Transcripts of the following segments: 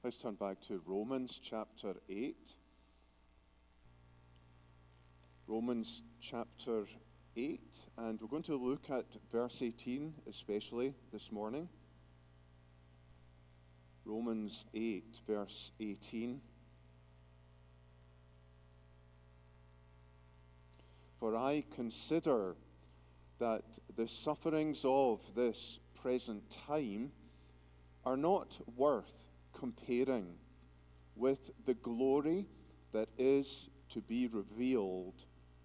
Let's turn back to Romans chapter 8. Romans chapter 8, and we're going to look at verse 18 especially this morning. Romans 8, verse 18. For I consider that the sufferings of this present time are not worth comparing with the glory that is to be revealed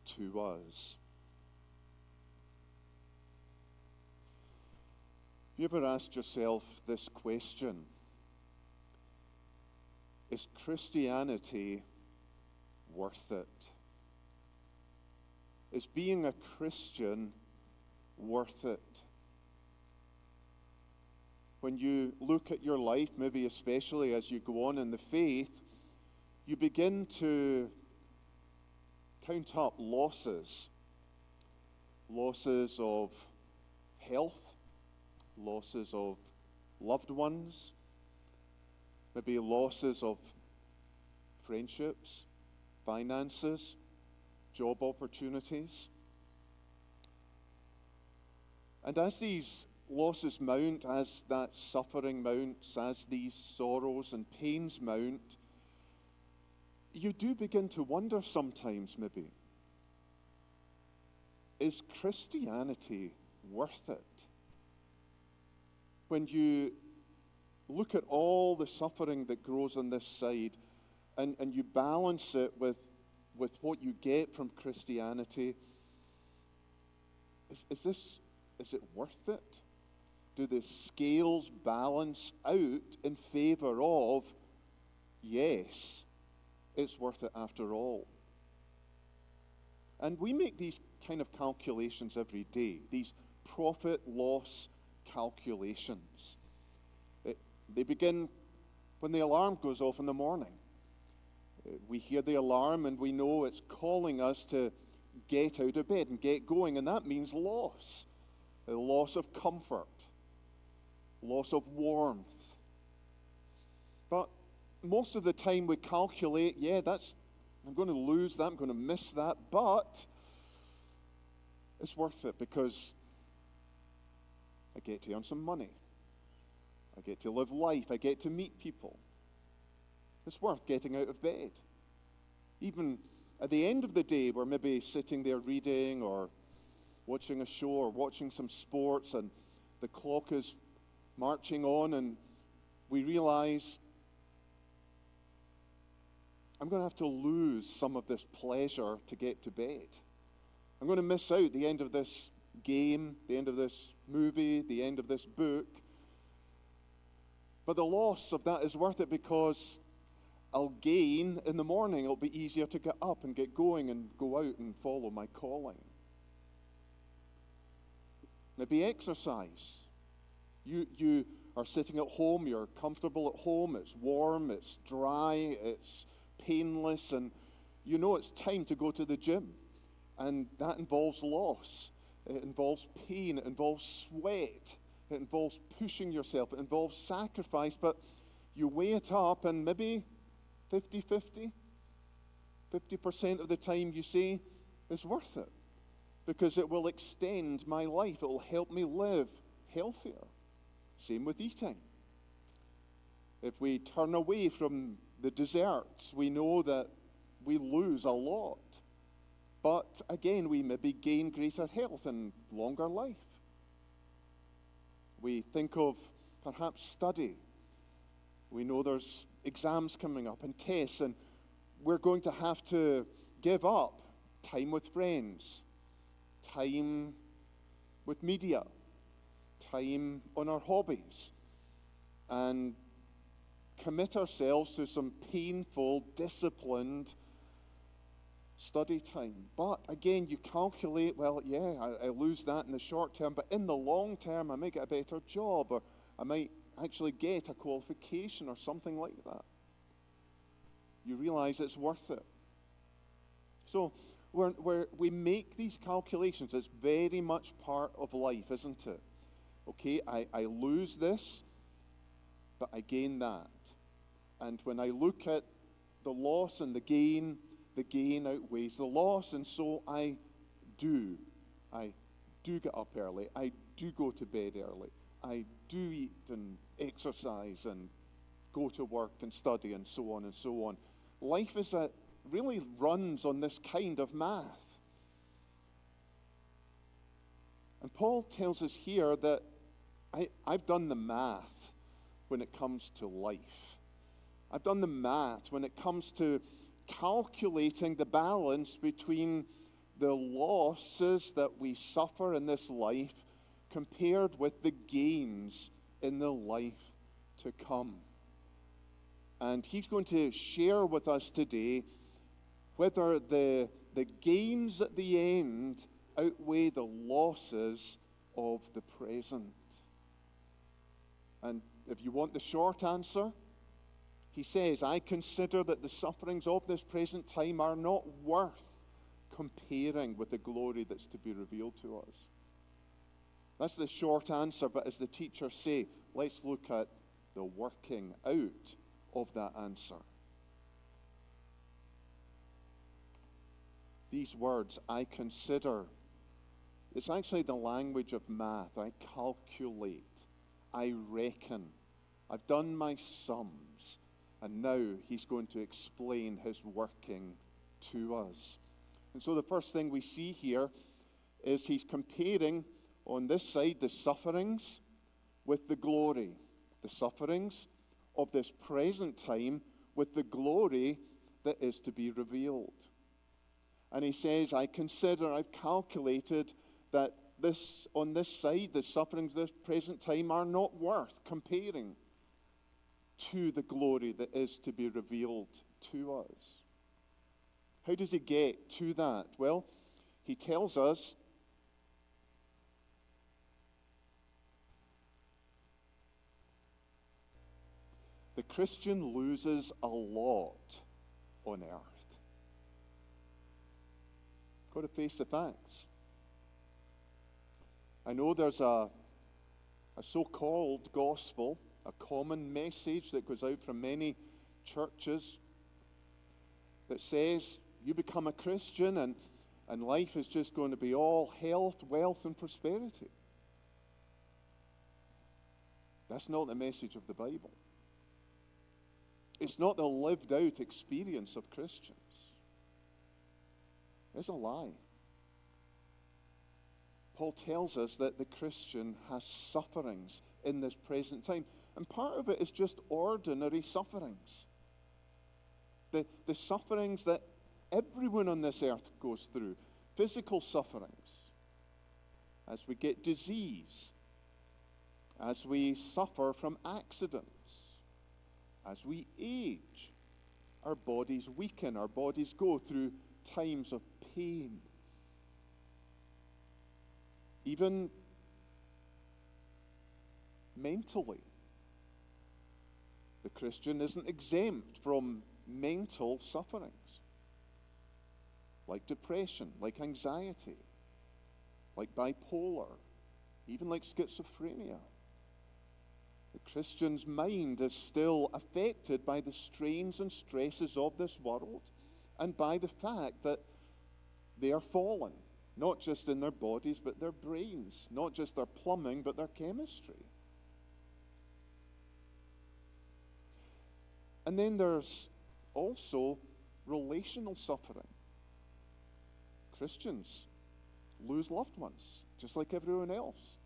to us. Have you ever asked yourself this question? Is Christianity worth it? Is being a Christian worth it? When you look at your life, maybe especially as you go on in the faith, you begin to count up losses. Losses of health, losses of loved ones, maybe losses of friendships, finances, job opportunities. And as these losses mount, as that suffering mounts, as these sorrows and pains mount, you do begin to wonder sometimes, maybe, is Christianity worth it? When you look at all the suffering that grows on this side, and you balance it with what you get from Christianity, is it worth it? Do the scales balance out in favor of, yes, it's worth it after all? And we make these kind of calculations every day, these profit-loss calculations. They begin when the alarm goes off in the morning. We hear the alarm and we know it's calling us to get out of bed and get going, and that means loss. A loss of comfort, loss of warmth. But most of the time we calculate, I'm going to lose that, I'm going to miss that, but it's worth it because I get to earn some money. I get to live life. I get to meet people. It's worth getting out of bed. Even at the end of the day, we're maybe sitting there reading or watching a show or watching some sports, and the clock is marching on, and we realize I'm going to have to lose some of this pleasure to get to bed. I'm going to miss out the end of this game, the end of this movie, the end of this book. But the loss of that is worth it because I'll gain in the morning. It'll be easier to get up and get going and go out and follow my calling. Maybe exercise. You are sitting at home, you're comfortable at home, it's warm, it's dry, it's painless, and you know it's time to go to the gym. And that involves loss. It involves pain, it involves sweat, it involves pushing yourself, it involves sacrifice, but you weigh it up and maybe 50-50, 50% of the time you say it's worth it. Because it will extend my life. It will help me live healthier. Same with eating. If we turn away from the desserts, we know that we lose a lot. But again, we maybe gain greater health and longer life. We think of perhaps study. We know there's exams coming up and tests, and we're going to have to give up time with friends, time with media, time on our hobbies, and commit ourselves to some painful, disciplined study time. But again, you calculate, I lose that in the short term, but in the long term, I might get a better job, or I might actually get a qualification or something like that. You realize it's worth it. So we make these calculations. It's very much part of life, isn't it? Okay, I lose this, but I gain that. And when I look at the loss and the gain outweighs the loss. And so I do get up early. I do go to bed early. I do eat and exercise and go to work and study and so on and so on. Life really runs on this kind of math. And Paul tells us here that I've done the math when it comes to life. I've done the math when it comes to calculating the balance between the losses that we suffer in this life compared with the gains in the life to come. And he's going to share with us today whether the gains at the end outweigh the losses of the present. And if you want the short answer, he says, I consider that the sufferings of this present time are not worth comparing with the glory that's to be revealed to us. That's the short answer, but as the teachers say, let's look at the working out of that answer. These words, I consider, it's actually the language of math. I calculate, I reckon, I've done my sums, and now he's going to explain his working to us. And so the first thing we see here is he's comparing on this side the sufferings with the glory. The sufferings of this present time with the glory that is to be revealed. And he says, I've calculated that on this side, the sufferings of this present time are not worth comparing to the glory that is to be revealed to us. How does he get to that? Well, he tells us the Christian loses a lot on earth. Got to face the facts. I know there's a so-called gospel, a common message that goes out from many churches that says you become a Christian and life is just going to be all health, wealth, and prosperity. That's not the message of the Bible. It's not the lived out experience of Christians. It's a lie. Paul tells us that the Christian has sufferings in this present time. And part of it is just ordinary sufferings. The sufferings that everyone on this earth goes through. Physical sufferings. As we get disease. As we suffer from accidents. As we age. Our bodies weaken. Our bodies go through times of pain. Even mentally. The Christian isn't exempt from mental sufferings. Like depression, like anxiety, like bipolar, even like schizophrenia. The Christian's mind is still affected by the strains and stresses of this world and by the fact that they are fallen, not just in their bodies, but their brains, not just their plumbing, but their chemistry. And then there's also relational suffering. Christians lose loved ones, just like everyone else.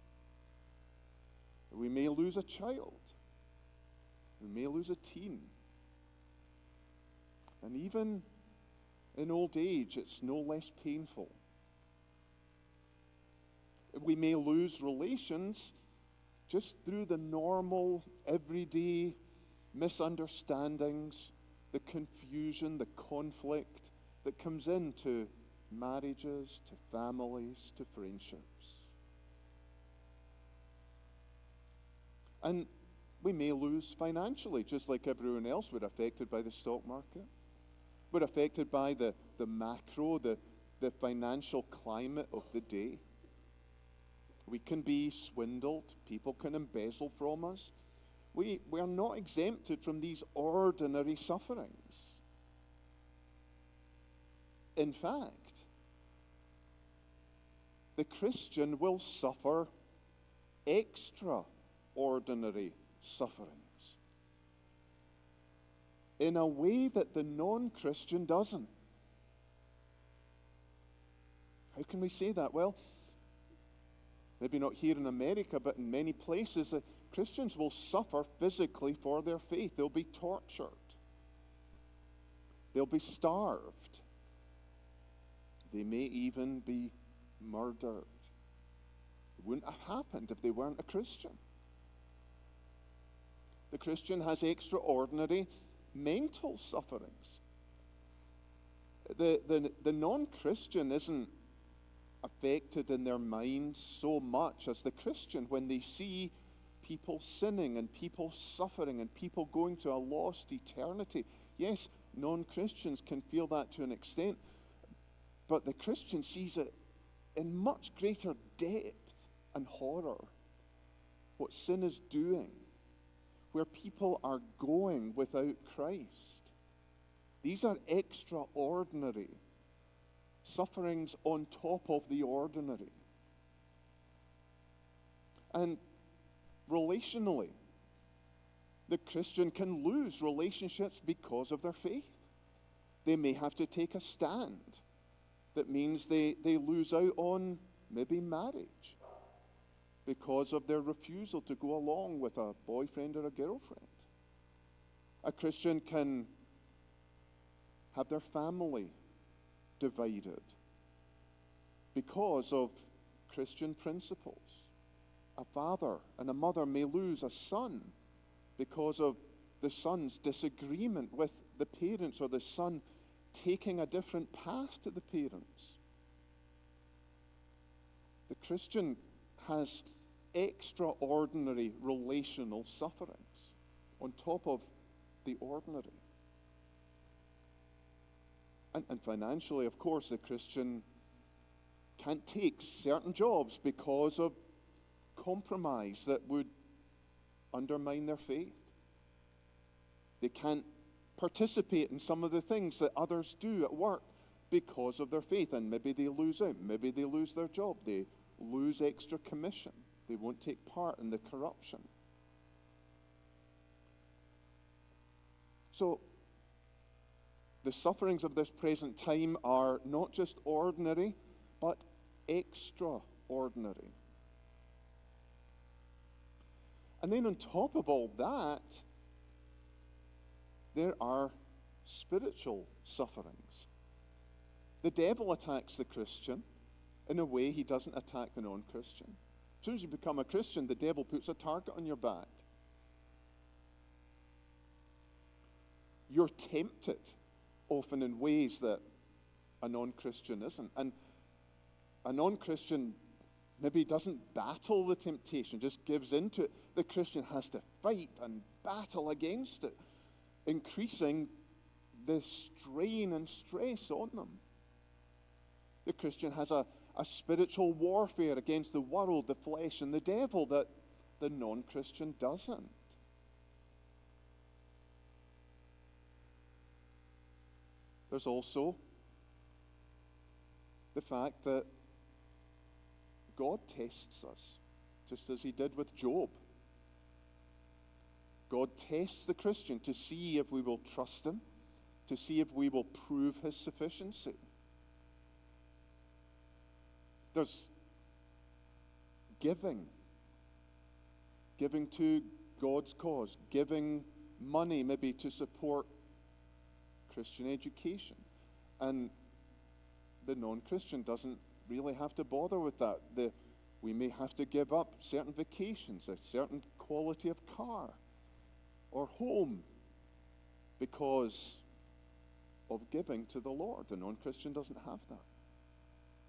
We may lose a child. We may lose a teen. And even in old age, it's no less painful. We may lose relations just through the normal, everyday misunderstandings, the confusion, the conflict that comes into marriages, to families, to friendships. And we may lose financially, just like everyone else. We're affected by the stock market. We're affected by the macro, the financial climate of the day. We can be swindled. People can embezzle from us. we are not exempted from these ordinary sufferings. In fact, the Christian will suffer extraordinary sufferings in a way that the non-Christian doesn't. How can we say that? Well, maybe not here in America, but in many places, Christians will suffer physically for their faith. They'll be tortured. They'll be starved. They may even be murdered. It wouldn't have happened if they weren't a Christian. The Christian has extraordinary mental sufferings. The non-Christian isn't affected in their minds so much as the Christian when they see people sinning and people suffering and people going to a lost eternity. Yes, non-Christians can feel that to an extent, but the Christian sees it in much greater depth and horror, what sin is doing, where people are going without Christ. These are extraordinary sufferings on top of the ordinary. And relationally, the Christian can lose relationships because of their faith. They may have to take a stand. That means they lose out on maybe marriage because of their refusal to go along with a boyfriend or a girlfriend. A Christian can have their family divided because of Christian principles. A father and a mother may lose a son because of the son's disagreement with the parents, or the son taking a different path to the parents. The Christian has extraordinary relational sufferings on top of the ordinary. And financially, of course, the Christian can't take certain jobs because of compromise that would undermine their faith. They can't participate in some of the things that others do at work because of their faith, and maybe they lose out. Maybe they lose their job. They lose extra commission. They won't take part in the corruption. So, the sufferings of this present time are not just ordinary, but extraordinary. And then on top of all that, there are spiritual sufferings. The devil attacks the Christian in a way he doesn't attack the non-Christian. As soon as you become a Christian, the devil puts a target on your back. You're tempted often in ways that a non-Christian isn't. And a non-Christian maybe doesn't battle the temptation, just gives into it. The Christian has to fight and battle against it, increasing the strain and stress on them. The Christian has a spiritual warfare against the world, the flesh, and the devil that the non-Christian doesn't. There's also the fact that God tests us, just as he did with Job. God tests the Christian to see if we will trust him, to see if we will prove his sufficiency. There's giving to God's cause, giving money maybe to support Christian education. And the non-Christian doesn't really have to bother with that. We may have to give up certain vacations, a certain quality of car or home because of giving to the Lord. The non-Christian doesn't have that.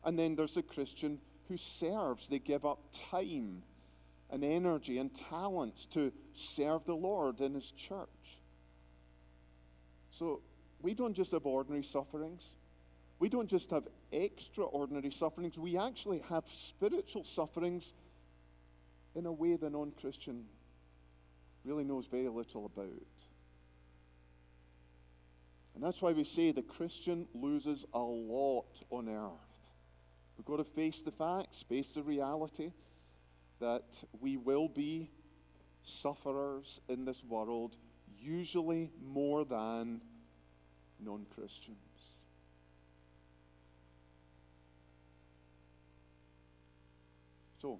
And then there's the Christian who serves. They give up time and energy and talents to serve the Lord in his church. So we don't just have ordinary sufferings. We don't just have extraordinary sufferings. We actually have spiritual sufferings in a way the non-Christian really knows very little about. And that's why we say the Christian loses a lot on earth. We've got to face the facts, face the reality that we will be sufferers in this world, usually more than non-Christians. So,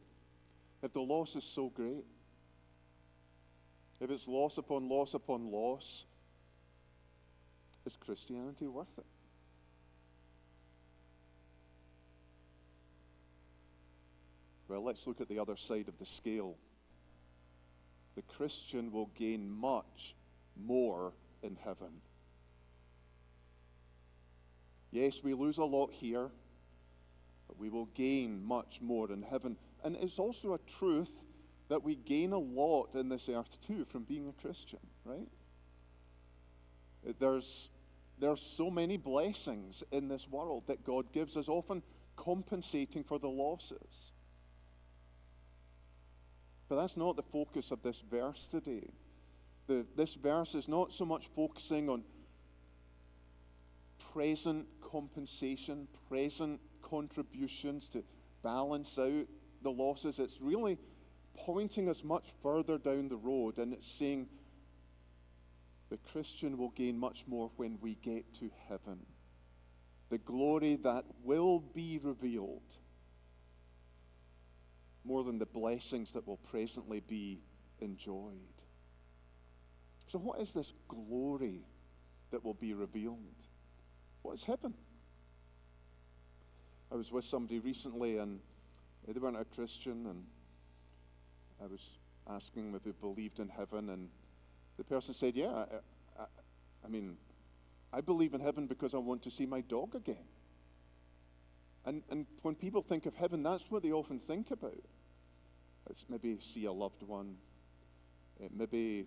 if the loss is so great, if it's loss upon loss upon loss, is Christianity worth it? Well, let's look at the other side of the scale. The Christian will gain much more in heaven. Yes, we lose a lot here, but we will gain much more in heaven. And it's also a truth that we gain a lot in this earth too from being a Christian, right? There's so many blessings in this world that God gives us, often compensating for the losses. But that's not the focus of this verse today. This verse is not so much focusing on present compensation, present contributions to balance out the losses. It's really pointing us much further down the road, and it's saying the Christian will gain much more when we get to heaven. The glory that will be revealed more than the blessings that will presently be enjoyed. So what is this glory that will be revealed? What is heaven? I was with somebody recently, and they weren't a Christian, and I was asking them if they believed in heaven, and the person said, yeah, I mean, I believe in heaven because I want to see my dog again. And when people think of heaven, that's what they often think about. It's maybe see a loved one, maybe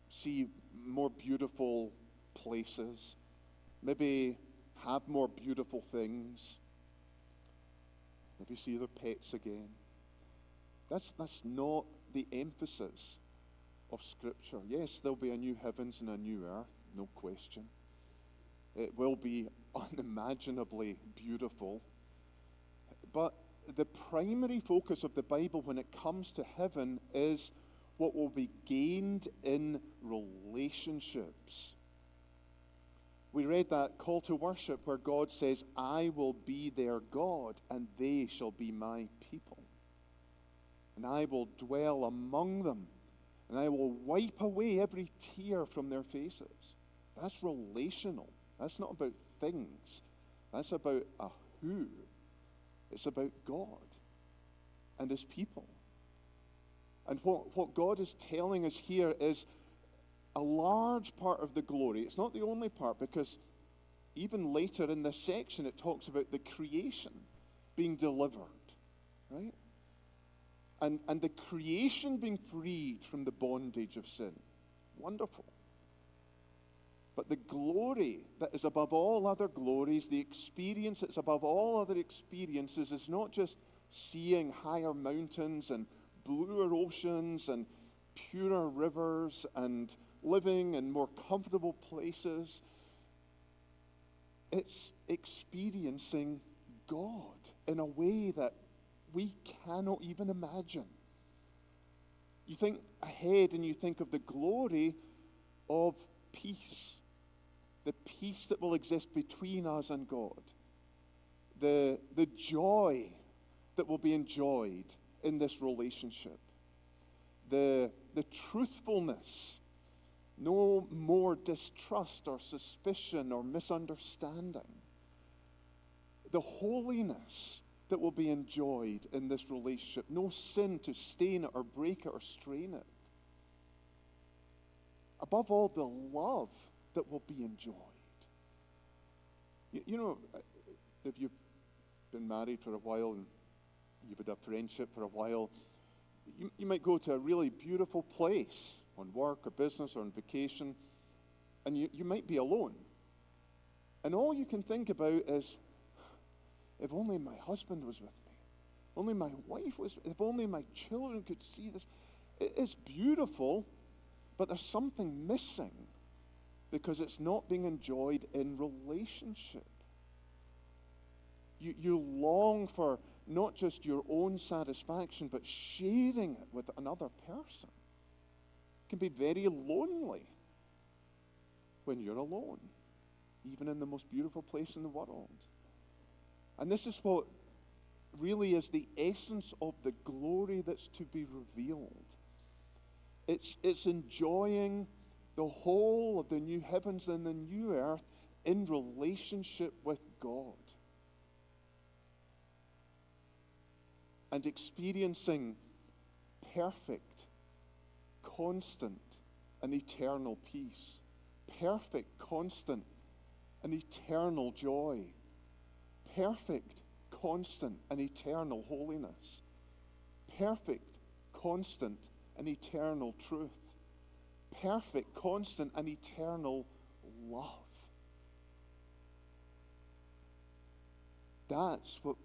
see more beautiful places, maybe have more beautiful things, maybe see their pets again. That's not the emphasis of Scripture. Yes, there'll be a new heavens and a new earth, no question. It will be unimaginably beautiful. But the primary focus of the Bible when it comes to heaven is what will be gained in relationships. We read that call to worship where God says, I will be their God, and they shall be my people. And I will dwell among them, and I will wipe away every tear from their faces. That's relational. That's not about things. That's about a who. It's about God and his people. And what God is telling us here is a large part of the glory. It's not the only part, because even later in this section it talks about the creation being delivered, right? And the creation being freed from the bondage of sin. Wonderful. But the glory that is above all other glories, the experience that's above all other experiences, is not just seeing higher mountains and bluer oceans and purer rivers and living in more comfortable places. It's experiencing God in a way that we cannot even imagine. You think ahead and you think of the glory of peace, the peace that will exist between us and God, the joy that will be enjoyed in this relationship, the truthfulness, no more distrust or suspicion or misunderstanding, the holiness that will be enjoyed in this relationship, no sin to stain it or break it or strain it. Above all, the love that will be enjoyed. You know, if you've been married for a while and you've had a friendship for a while, you might go to a really beautiful place on work or business or on vacation, and you might be alone. And all you can think about is, if only my husband was with me, only my wife was, if only my children could see this. It's beautiful, But there's something missing because it's not being enjoyed in relationship. You long for not just your own satisfaction, but sharing it with another person. It can be very lonely when you're alone, even in the most beautiful place in the world. And this is what really is the essence of the glory that's to be revealed. It's enjoying the whole of the new heavens and the new earth in relationship with God. And experiencing perfect, constant, and eternal peace. Perfect, constant, and eternal joy. Perfect, constant, and eternal holiness. Perfect, constant, and eternal truth. Perfect, constant, and eternal love. That's what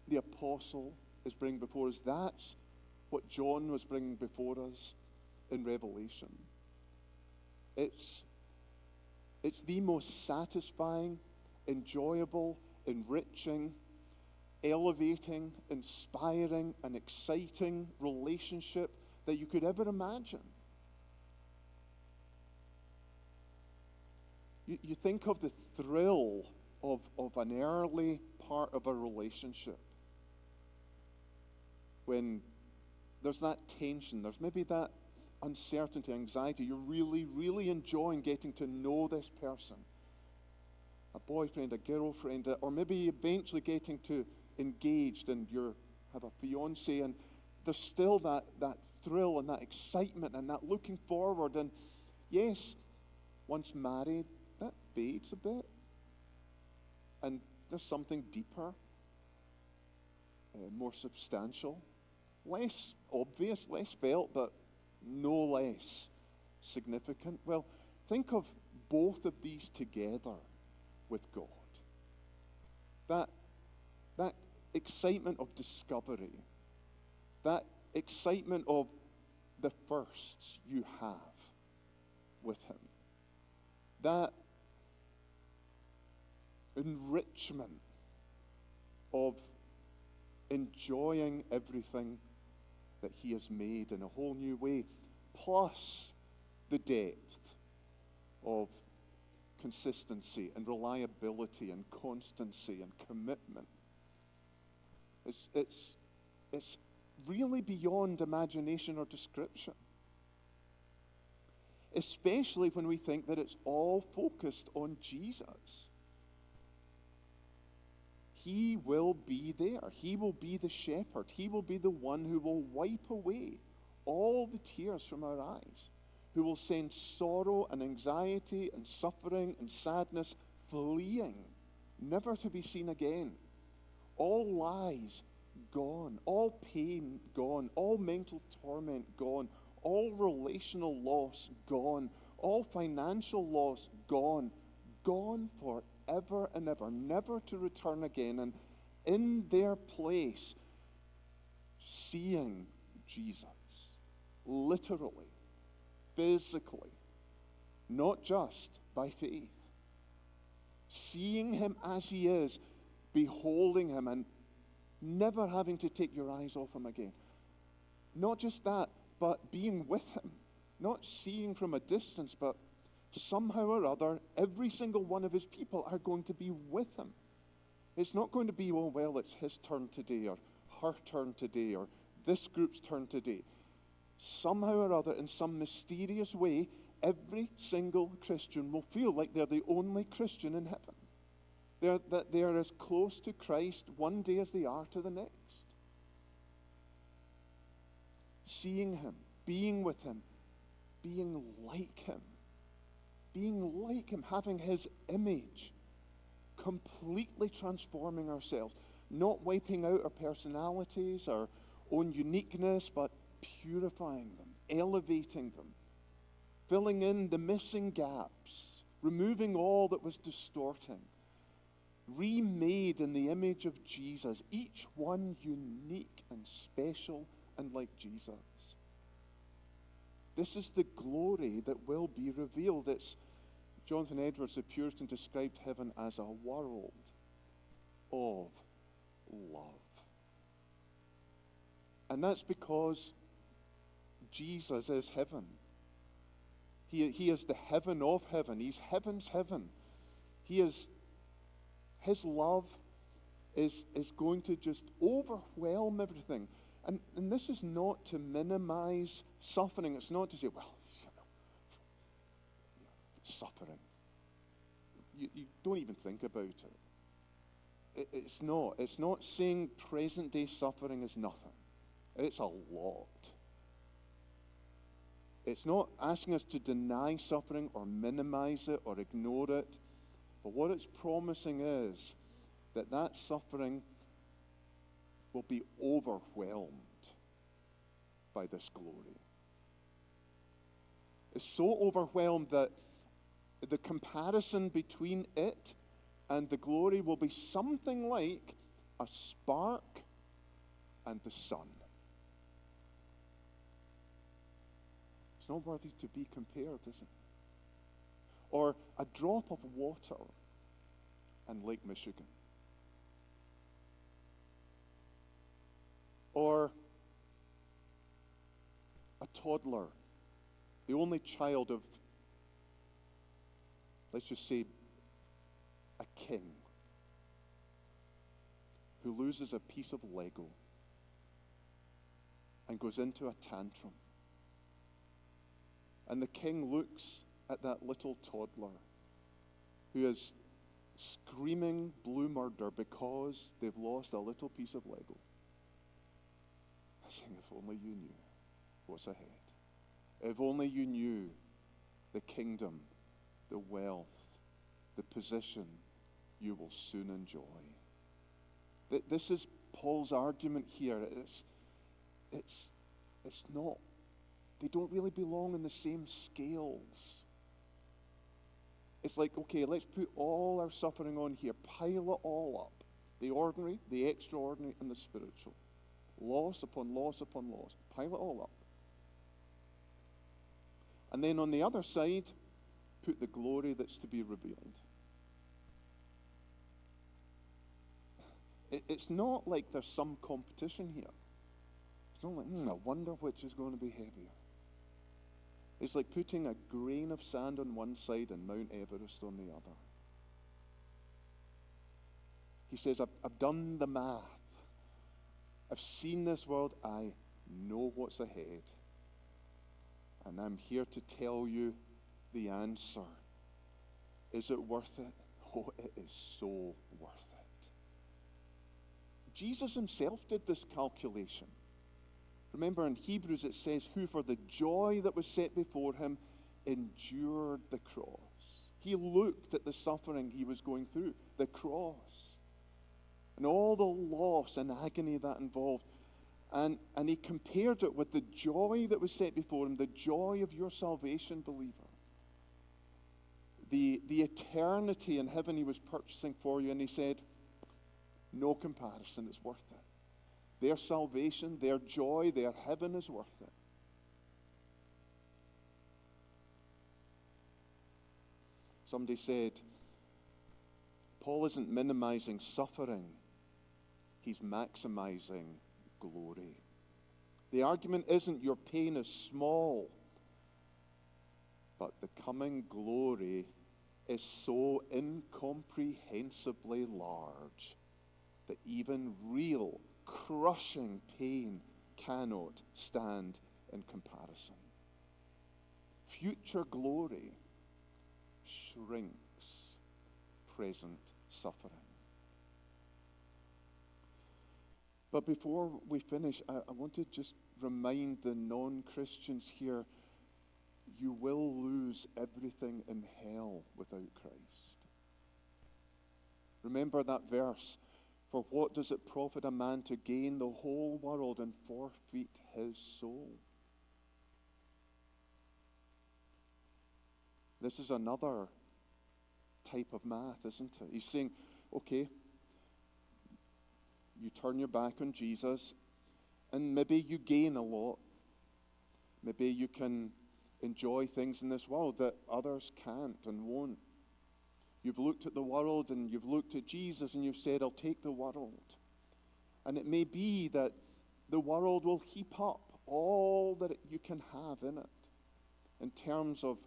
the apostle is bringing before us. That's what John was bringing before us in Revelation. It's the most satisfying, enjoyable, enriching, elevating, inspiring, and exciting relationship that you could ever imagine. You think of the thrill of an early part of a relationship. When there's that tension, there's maybe that uncertainty, anxiety, you're really, really enjoying getting to know this person. A boyfriend, a girlfriend, or maybe eventually getting to engaged and you have a fiance, and there's still that thrill and that excitement and that looking forward. And yes, once married, that fades a bit. And there's something deeper, more substantial, less obvious, less felt, but no less significant. Well, think of both of these together with God. That excitement of discovery, that excitement of the firsts you have with Him, that enrichment of enjoying everything that He has made in a whole new way, plus the depth of consistency and reliability and constancy and commitment. It's really beyond imagination or description. Especially when we think that it's all focused on Jesus. He will be there. He will be the shepherd. He will be the one who will wipe away all the tears from our eyes, who will send sorrow and anxiety and suffering and sadness fleeing, never to be seen again. All lies gone, all pain gone, all mental torment gone, all relational loss gone, all financial loss gone, gone forever and ever, never to return again. And in their place, seeing Jesus, literally, physically, not just by faith. Seeing Him as He is, beholding Him, and never having to take your eyes off Him again. Not just that, but being with Him. Not seeing from a distance, but somehow or other, every single one of His people are going to be with Him. It's not going to be, oh, well, it's his turn today, or her turn today, or this group's turn today. Somehow or other, in some mysterious way, every single Christian will feel like they're the only Christian in heaven. That they are as close to Christ one day as they are to the next. Seeing Him, being with Him, being like Him. Being like Him, having His image, completely transforming ourselves, not wiping out our personalities, our own uniqueness, but purifying them, elevating them, filling in the missing gaps, removing all that was distorting, remade in the image of Jesus, each one unique and special and like Jesus. This is the glory that will be revealed. It's Jonathan Edwards, the Puritan, described heaven as a world of love. And that's because Jesus is heaven. He is the heaven of heaven. He's heaven's heaven. His love is going to just overwhelm everything. And this is not to minimize suffering. It's not to say, well, suffering. You don't even think about it. It's not. It's not saying present-day suffering is nothing. It's a lot. It's not asking us to deny suffering or minimize it or ignore it. But what it's promising is that suffering will be overwhelmed by this glory. It's so overwhelmed that the comparison between it and the glory will be something like a spark and the sun. It's not worthy to be compared, is it? Or a drop of water in Lake Michigan. Or a toddler, the only child of, let's just say, a king, who loses a piece of Lego and goes into a tantrum. And the king looks at that little toddler who is screaming blue murder because they've lost a little piece of Lego. Saying, if only you knew what's ahead. If only you knew the kingdom, the wealth, the position you will soon enjoy. This is Paul's argument here. It's not, they don't really belong in the same scales. It's like, okay, let's put all our suffering on here, pile it all up. The ordinary, the extraordinary, and the spiritual. Loss upon loss upon loss. Pile it all up. And then on the other side, put the glory that's to be revealed. It's not like there's some competition here. It's not like, I wonder which is going to be heavier. It's like putting a grain of sand on one side and Mount Everest on the other. He says, I've done the math. I've seen this world. I know what's ahead. And I'm here to tell you the answer. Is it worth it? Oh, it is so worth it. Jesus himself did this calculation. Remember in Hebrews it says, who for the joy that was set before him endured the cross. He looked at the suffering he was going through, the cross, and all the loss and agony that involved. And he compared it with the joy that was set before him, the joy of your salvation, believer. The eternity in heaven he was purchasing for you, and he said, no comparison, it's worth it. Their salvation, their joy, their heaven is worth it. Somebody said, Paul isn't minimizing suffering, he's maximizing glory. The argument isn't your pain is small, but the coming glory is so incomprehensibly large that even real, crushing pain cannot stand in comparison. Future glory shrinks present suffering. But before we finish, I want to just remind the non-Christians here, you will lose everything in hell without Christ. Remember that verse, for what does it profit a man to gain the whole world and forfeit his soul? This is another type of math, isn't it? He's saying, okay, you turn your back on Jesus, and maybe you gain a lot. Maybe you can enjoy things in this world that others can't and won't. You've looked at the world and you've looked at Jesus and you've said, I'll take the world. And it may be that the world will heap up all that you can have in it in terms of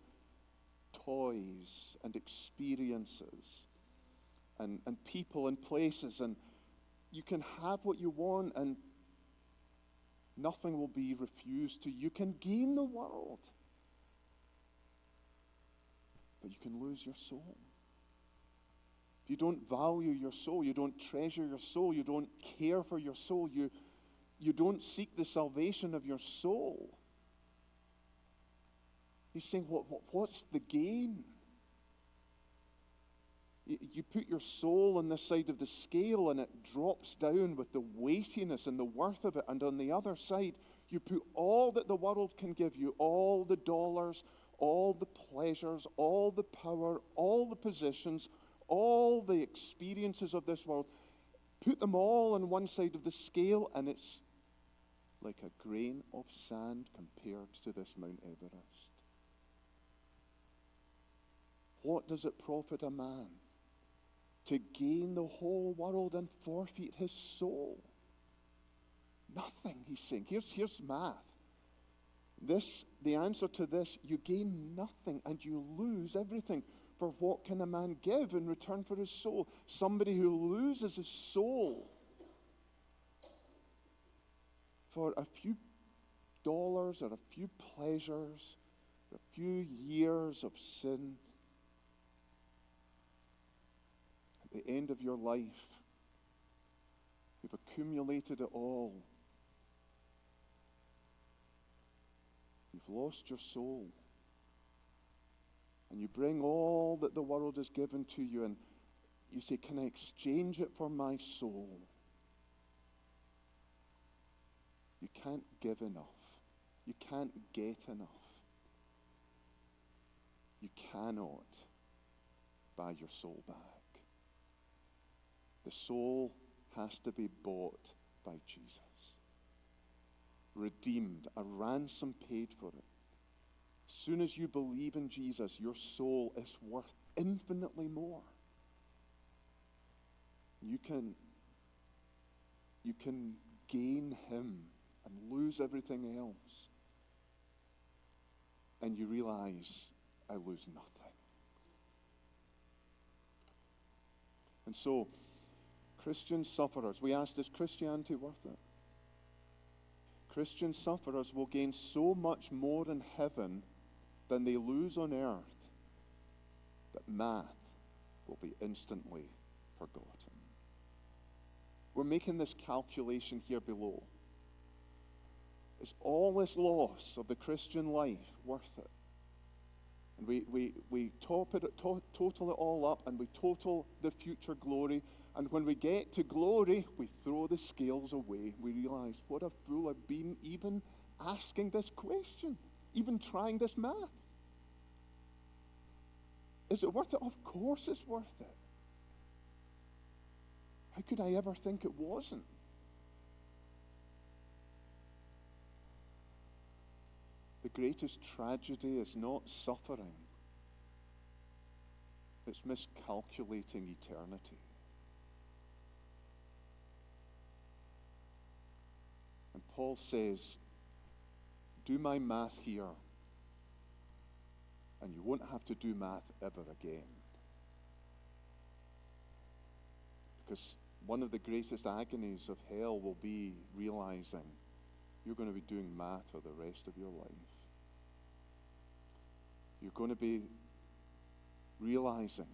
toys and experiences and people and places, and you can have what you want and nothing will be refused to you. You can gain the world, but you can lose your soul. If you don't value your soul, you don't treasure your soul, you don't care for your soul, you don't seek the salvation of your soul. He's saying, what's the gain? You put your soul on this side of the scale and it drops down with the weightiness and the worth of it. And on the other side, you put all that the world can give you, all the dollars, all the pleasures, all the power, all the positions, all the experiences of this world. Put them all on one side of the scale and it's like a grain of sand compared to this Mount Everest. What does it profit a man to gain the whole world and forfeit his soul? Nothing, he's saying. Here's math. The answer to this, you gain nothing and you lose everything. For what can a man give in return for his soul? Somebody who loses his soul for a few dollars or a few pleasures, or a few years of sin, at the end of your life, you've accumulated it all. You've lost your soul. And you bring all that the world has given to you and you say, can I exchange it for my soul? You can't give enough. You can't get enough. You cannot buy your soul back. The soul has to be bought by Jesus. Redeemed, a ransom paid for it. As soon as you believe in Jesus, your soul is worth infinitely more. You can gain him and lose everything else. And you realize, I lose nothing. And so, Christian sufferers, we asked, is Christianity worth it? Christian sufferers will gain so much more in heaven than they lose on earth that math will be instantly forgotten. We're making this calculation here below. Is all this loss of the Christian life worth it? And we total it all up and we total the future glory. And when we get to glory, we throw the scales away. We realize, what a fool I've been even asking this question, even trying this math. Is it worth it? Of course it's worth it. How could I ever think it wasn't? The greatest tragedy is not suffering. It's miscalculating eternity. And Paul says, do my math here, and you won't have to do math ever again. Because one of the greatest agonies of hell will be realizing you're going to be doing math for the rest of your life. You're going to be realizing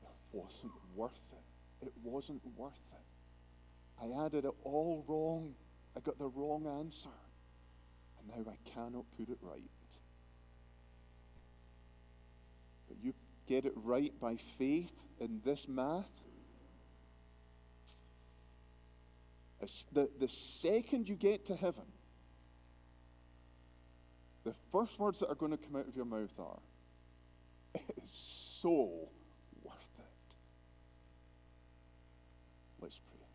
it wasn't worth it. It wasn't worth it. I added it all wrong. I got the wrong answer. And now I cannot put it right. But you get it right by faith in this math. The second you get to heaven, the first words that are going to come out of your mouth are, it is so worth it. Let's pray.